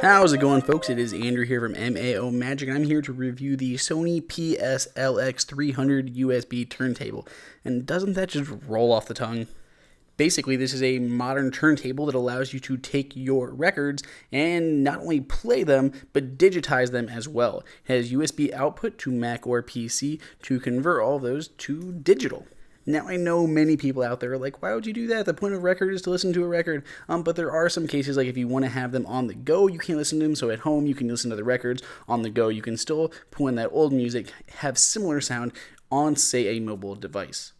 How's it going, folks? It is Andrew here from MAO Magic, and I'm here to review the Sony PS-LX300 USB turntable. And doesn't that just roll off the tongue? Basically, this is a modern turntable that allows you to take your records and not only play them, but digitize them as well. It has USB output to Mac or PC to convert all of those to digital. Now, I know many people out there are like, why would you do that? The point of record is to listen to a record. But there are some cases, like if you want to have them on the go, you can't listen to them. So at home, you can listen to the records. On the go, you can still pull in that old music, have similar sound on, say, a mobile device.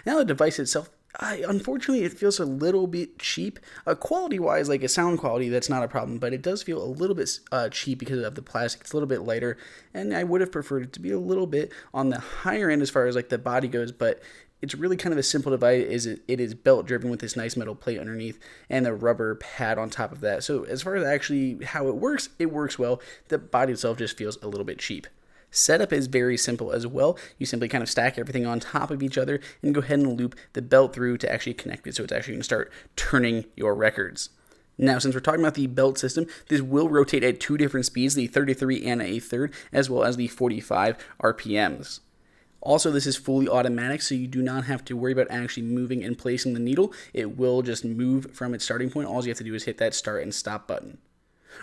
Now, the device itself, unfortunately, it feels a little bit cheap. Quality-wise, like a sound quality, that's not a problem, but it does feel a little bit cheap because of the plastic. It's a little bit lighter, and I would have preferred it to be a little bit on the higher end as far as like the body goes, but it's really kind of a simple device. It is belt-driven with this nice metal plate underneath and the rubber pad on top of that. So as far as actually how it works well. The body itself just feels a little bit cheap. Setup is very simple as well. You simply kind of stack everything on top of each other and go ahead and loop the belt through to actually connect it so it's actually going to start turning your records. Now, since we're talking about the belt system, this will rotate at two different speeds, the 33 and a third, as well as the 45 RPMs. Also, this is fully automatic, so you do not have to worry about actually moving and placing the needle. It will just move from its starting point. All you have to do is hit that start and stop button.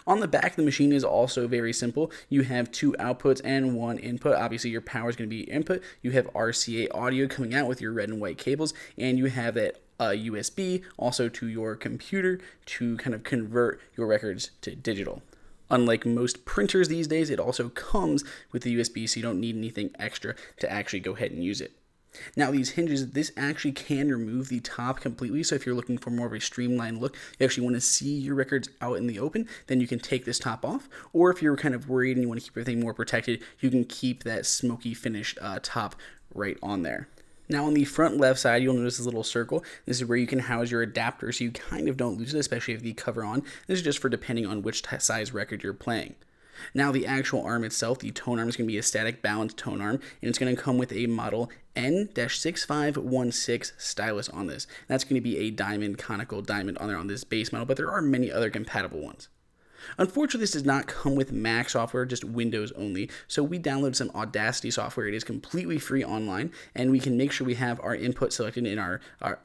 On the back of the machine is also very simple. You have two outputs and one input. Obviously, your power is going to be input. You have RCA audio coming out with your red and white cables, and you have that USB also to your computer to kind of convert your records to digital. Unlike most printers these days, it also comes with the USB, so you don't need anything extra to actually go ahead and use it. Now, these hinges, this actually can remove the top completely, so if you're looking for more of a streamlined look, you actually want to see your records out in the open, then you can take this top off, or if you're kind of worried and you want to keep everything more protected, you can keep that smoky finish top right on there. Now, on the front left side, you'll notice this little circle. This is where you can house your adapter so you kind of don't lose it, especially if the cover on. This is just for depending on which size record you're playing. Now, the actual arm itself, the tone arm is going to be a static balanced tone arm, and it's going to come with a model N-6516 stylus on this. That's going to be a conical diamond on there on this base model, but there are many other compatible ones. Unfortunately, this does not come with Mac software, just Windows only, so we downloaded some Audacity software. It is completely free online, and we can make sure we have our input selected in our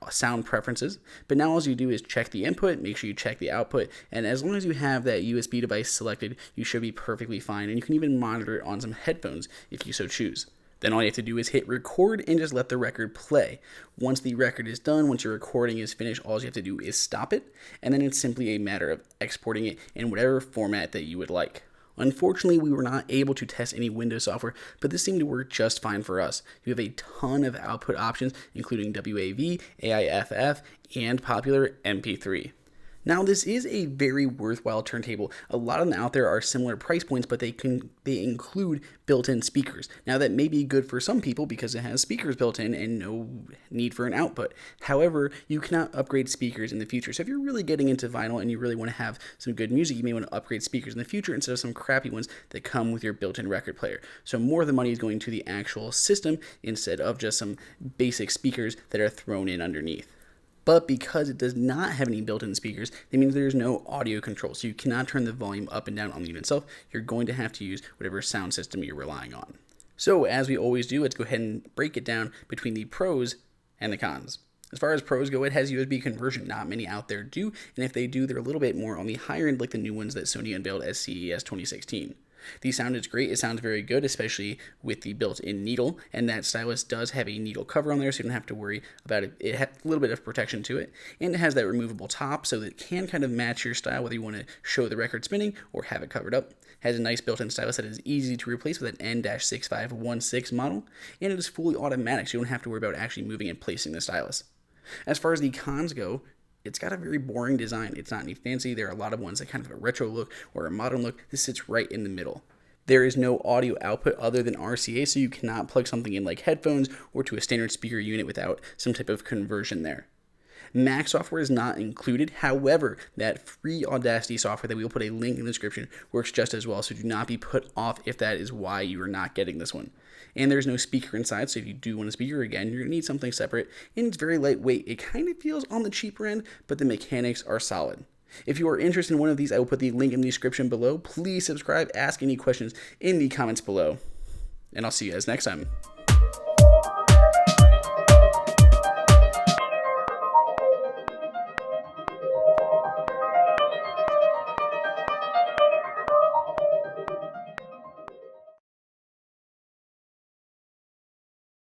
sound preferences. But now all you do is check the input, make sure you check the output, and as long as you have that USB device selected, you should be perfectly fine, and you can even monitor it on some headphones if you so choose. Then all you have to do is hit record and just let the record play. Once the record is done, once your recording is finished, all you have to do is stop it, and then it's simply a matter of exporting it in whatever format that you would like. Unfortunately, we were not able to test any Windows software, but this seemed to work just fine for us. You have a ton of output options, including WAV, AIFF, and popular MP3. Now, this is a very worthwhile turntable. A lot of them out there are similar price points, but they include built-in speakers. Now, that may be good for some people because it has speakers built in and no need for an output. However, you cannot upgrade speakers in the future. So if you're really getting into vinyl and you really want to have some good music, you may want to upgrade speakers in the future instead of some crappy ones that come with your built-in record player. So more of the money is going to the actual system instead of just some basic speakers that are thrown in underneath. But because it does not have any built-in speakers, that means there's no audio control, so you cannot turn the volume up and down on the unit itself. You're going to have to use whatever sound system you're relying on. So as we always do, let's go ahead and break it down between the pros and the cons. As far as pros go, it has USB conversion. Not many out there do, and if they do, they're a little bit more on the higher end, like the new ones that Sony unveiled at CES 2016. The sound is great. It sounds very good, especially with the built-in needle, and that stylus does have a needle cover on there, so you don't have to worry about it. It has a little bit of protection to it, and it has that removable top, so that it can kind of match your style, whether you want to show the record spinning or have it covered up. It has a nice built-in stylus that is easy to replace with an N-6516 model, and it is fully automatic, so you don't have to worry about actually moving and placing the stylus. As far as the cons go, it's got a very boring design. It's not any fancy. There are a lot of ones that kind of have a retro look or a modern look. This sits right in the middle. There is no audio output other than RCA, so you cannot plug something in like headphones or to a standard speaker unit without some type of conversion there. Mac software is not included. However, that free Audacity software that we will put a link in the description works just as well, so do not be put off if that is why you are not getting this one. And there's no speaker inside, so if you do want a speaker, again, you're going to need something separate, and it's very lightweight. It kind of feels on the cheaper end, but the mechanics are solid. If you are interested in one of these, I will put the link in the description below. Please subscribe, ask any questions in the comments below, and I'll see you guys next time.